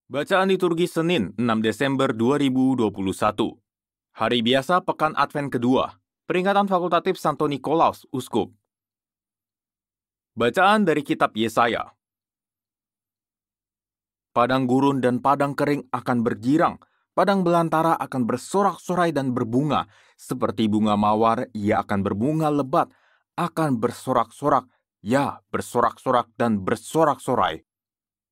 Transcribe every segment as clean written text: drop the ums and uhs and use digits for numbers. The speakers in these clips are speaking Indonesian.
Bacaan liturgi Senin, 6 Desember 2021. Hari biasa Pekan Advent kedua. Peringatan fakultatif Santo Nikolaus, Uskup. Bacaan dari kitab Yesaya. Padang gurun dan padang kering akan bergirang, padang belantara akan bersorak-sorai dan berbunga. Seperti bunga mawar, ia akan berbunga lebat, akan bersorak-sorak, ya bersorak-sorak dan bersorak-sorai.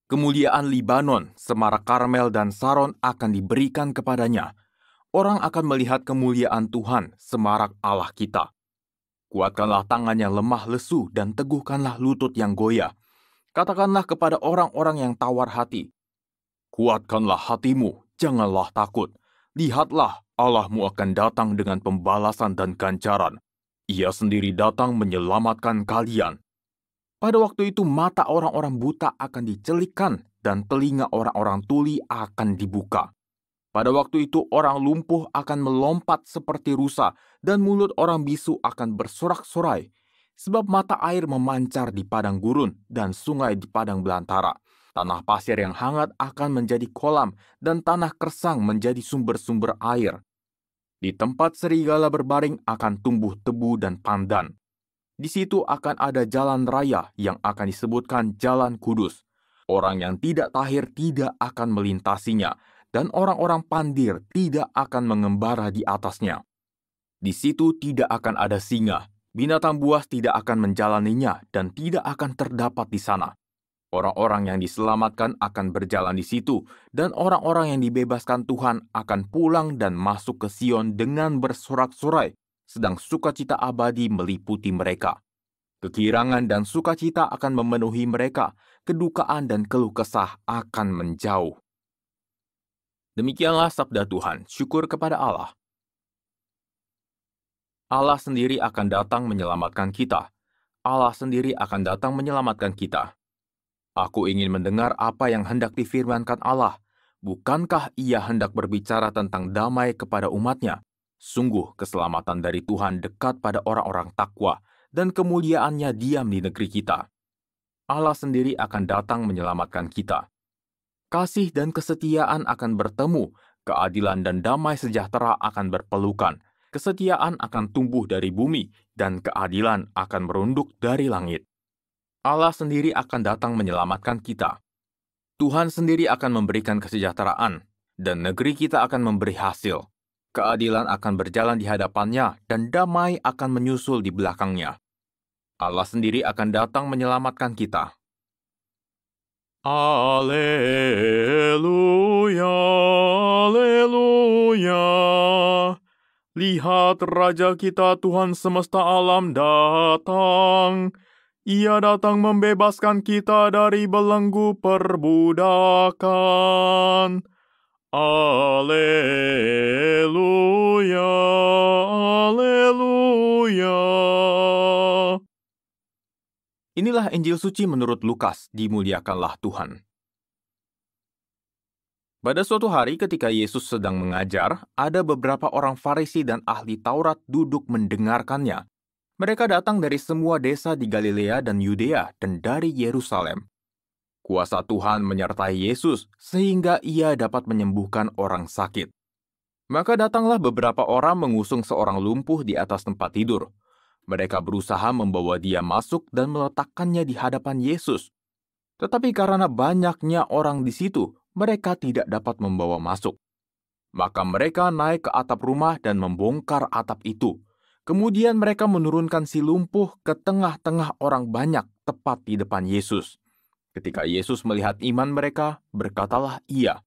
Kemuliaan Libanon, semarak Karmel dan Saron akan diberikan kepadanya. Orang akan melihat kemuliaan Tuhan, semarak Allah kita. Kuatkanlah tangan yang lemah lesu dan teguhkanlah lutut yang goyah. Katakanlah kepada orang-orang yang tawar hati, kuatkanlah hatimu, janganlah takut. Lihatlah, Allahmu akan datang dengan pembalasan dan ganjaran. Ia sendiri datang menyelamatkan kalian. Pada waktu itu mata orang-orang buta akan dicelikkan dan telinga orang-orang tuli akan dibuka. Pada waktu itu orang lumpuh akan melompat seperti rusa dan mulut orang bisu akan bersorak-sorai. Sebab mata air memancar di padang gurun dan sungai di padang belantara. Tanah pasir yang hangat akan menjadi kolam dan tanah kersang menjadi sumber-sumber air. Di tempat serigala berbaring akan tumbuh tebu dan pandan. Di situ akan ada jalan raya yang akan disebutkan Jalan Kudus. Orang yang tidak tahir tidak akan melintasinya, dan orang-orang pandir tidak akan mengembara di atasnya. Di situ tidak akan ada singa, binatang buas tidak akan menjalaninya, dan tidak akan terdapat di sana. Orang-orang yang diselamatkan akan berjalan di situ, dan orang-orang yang dibebaskan Tuhan akan pulang dan masuk ke Sion dengan bersorak-sorai, sedang sukacita abadi meliputi mereka. Kegirangan dan sukacita akan memenuhi mereka, kedukaan dan keluh kesah akan menjauh. Demikianlah sabda Tuhan, syukur kepada Allah. Allah sendiri akan datang menyelamatkan kita. Allah sendiri akan datang menyelamatkan kita. Aku ingin mendengar apa yang hendak difirmankan Allah. Bukankah ia hendak berbicara tentang damai kepada umatnya? Sungguh keselamatan dari Tuhan dekat pada orang-orang takwa, dan kemuliaannya diam di negeri kita. Allah sendiri akan datang menyelamatkan kita. Kasih dan kesetiaan akan bertemu, keadilan dan damai sejahtera akan berpelukan, kesetiaan akan tumbuh dari bumi, dan keadilan akan merunduk dari langit. Allah sendiri akan datang menyelamatkan kita. Tuhan sendiri akan memberikan kesejahteraan, dan negeri kita akan memberi hasil. Keadilan akan berjalan di hadapannya, dan damai akan menyusul di belakangnya. Allah sendiri akan datang menyelamatkan kita. Alleluia, alleluia. Lihat Raja kita Tuhan semesta alam datang. Ia datang membebaskan kita dari belenggu perbudakan. Alleluia, alleluia. Inilah Injil suci menurut Lukas, dimuliakanlah Tuhan. Pada suatu hari ketika Yesus sedang mengajar, ada beberapa orang Farisi dan ahli Taurat duduk mendengarkannya. Mereka datang dari semua desa di Galilea dan Yudea dan dari Yerusalem. Kuasa Tuhan menyertai Yesus sehingga ia dapat menyembuhkan orang sakit. Maka datanglah beberapa orang mengusung seorang lumpuh di atas tempat tidur. Mereka berusaha membawa dia masuk dan meletakkannya di hadapan Yesus. Tetapi karena banyaknya orang di situ, mereka tidak dapat membawa masuk. Maka mereka naik ke atap rumah dan membongkar atap itu. Kemudian mereka menurunkan si lumpuh ke tengah-tengah orang banyak tepat di depan Yesus. Ketika Yesus melihat iman mereka, berkatalah ia,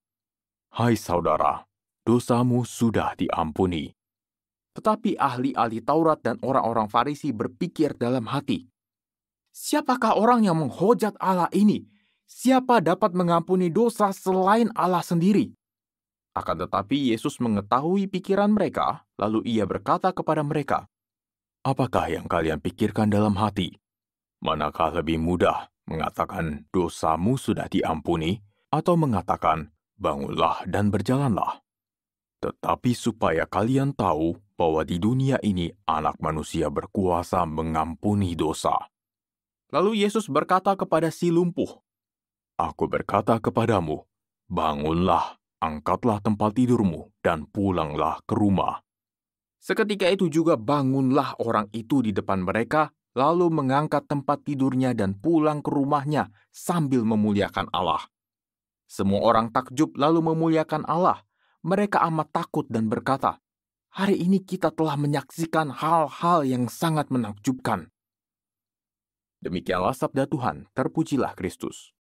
"Hai saudara, dosamu sudah diampuni." Tetapi ahli-ahli Taurat dan orang-orang Farisi berpikir dalam hati, "Siapakah orang yang menghujat Allah ini? Siapa dapat mengampuni dosa selain Allah sendiri?" Akan tetapi Yesus mengetahui pikiran mereka, lalu ia berkata kepada mereka, "Apakah yang kalian pikirkan dalam hati? Manakah lebih mudah mengatakan dosamu sudah diampuni, atau mengatakan bangunlah dan berjalanlah? Tetapi supaya kalian tahu bahwa di dunia ini anak manusia berkuasa mengampuni dosa." Lalu Yesus berkata kepada si lumpuh, "Aku berkata kepadamu, Bangunlah, angkatlah tempat tidurmu, dan pulanglah ke rumah. Seketika itu juga bangunlah orang itu di depan mereka, lalu mengangkat tempat tidurnya dan pulang ke rumahnya sambil memuliakan Allah. Semua orang takjub lalu memuliakan Allah. Mereka amat takut dan berkata, "Hari ini kita telah menyaksikan hal-hal yang sangat menakjubkan." Demikianlah sabda Tuhan, terpujilah Kristus.